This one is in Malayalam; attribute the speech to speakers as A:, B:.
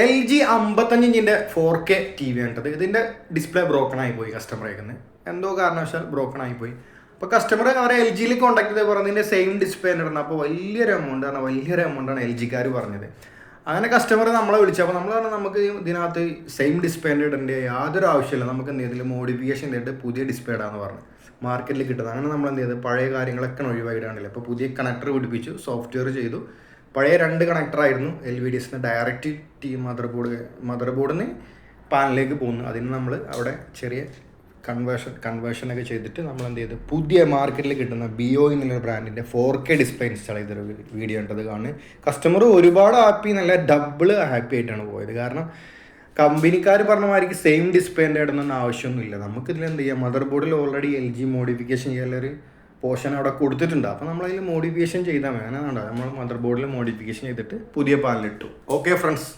A: LG 55 ഇഞ്ചിൻ്റെ 4K TV ആണിട്ടത്. ഇതിൻ്റെ ഡിസ്പ്ലേ ബ്രോക്കൺ ആയിപ്പോയി കസ്റ്റമർ അയക്കുന്നത്. എന്തോ കാരണവശാൽ ബ്രോക്കൺ ആയിപ്പോയി. അപ്പോൾ കസ്റ്റമർ അവരെ LGയിൽ കോൺടാക്ട് ചെയ്ത് പറഞ്ഞതിൻ്റെ സെയിം ഡിസ്പ്ലേ ഇടുന്നത്. അപ്പോൾ വലിയൊരു എമൗണ്ടാണ് LGക്കാർ പറഞ്ഞത്. അങ്ങനെ കസ്റ്റമർ നമ്മളെ വിളിച്ചപ്പോൾ നമ്മൾ പറഞ്ഞാൽ നമുക്ക് ഇതിനകത്ത് സെയിം ഡിസ്പ്ലേ ഇടേണ്ട യാതൊരു ആവശ്യമില്ല, നമുക്ക് എന്ത് ചെയ്തില്ല മോഡിഫിക്കേഷൻ ചെയ്തിട്ട് പുതിയ ഡിസ്പ്ലേ ഇടാന്ന് പറഞ്ഞു മാർക്കറ്റിൽ കിട്ടുന്നത്. അങ്ങനെ നമ്മൾ എന്ത് ചെയ്ത് പഴയ കാര്യങ്ങളൊക്കെ ഒഴിവായിട്ടാണല്ലോ. അപ്പോൾ പുതിയ കണക്ടർ പിടിപ്പിച്ചു, സോഫ്റ്റ്വെയർ ചെയ്തു. പഴയ 2 കണക്ടറായിരുന്നു LVDSന് ഡയറക്റ്റ് മദർ ബോർഡിന് പാനലിലേക്ക് പോകുന്നു. അതിന് നമ്മൾ അവിടെ ചെറിയ കൺവേർഷനൊക്കെ ചെയ്തിട്ട് നമ്മൾ എന്ത് ചെയ്തു പുതിയ മാർക്കറ്റിൽ കിട്ടുന്ന BO എന്നുള്ള ബ്രാൻഡിൻ്റെ 4K ഡിസ്പ്ലേ ഇൻസ്റ്റാൾ ചെയ്തൊരു വീഡിയോ ഉണ്ടത് കാണുന്നത്. കസ്റ്റമർ ഒരുപാട് നല്ല ഡബിൾ ഹാപ്പി ആയിട്ടാണ് പോയത്. കാരണം കമ്പനിക്കാർ പറഞ്ഞ മാതിരിക്ക് സെയിം ഡിസ്പ്ലേൻ്റെ ഇടുന്ന ആവശ്യമൊന്നുമില്ല. നമുക്കിതിൽ എന്ത് ചെയ്യാം, മദർ ബോർഡിൽ ഓൾറെഡി LG മോഡിഫിക്കേഷൻ ചെയ്യാനുള്ളൊരു പോർഷൻ അവിടെ കൊടുത്തിട്ടുണ്ട്. അപ്പോൾ നമ്മളതിൽ മോഡിഫിക്കേഷൻ ചെയ്താൽ മതി. അങ്ങനെ നമ്മൾ മദർ ബോർഡിൽ മോഡിഫിക്കേഷൻ ചെയ്തിട്ട് പുതിയ പാനലിട്ടു. Okay friends.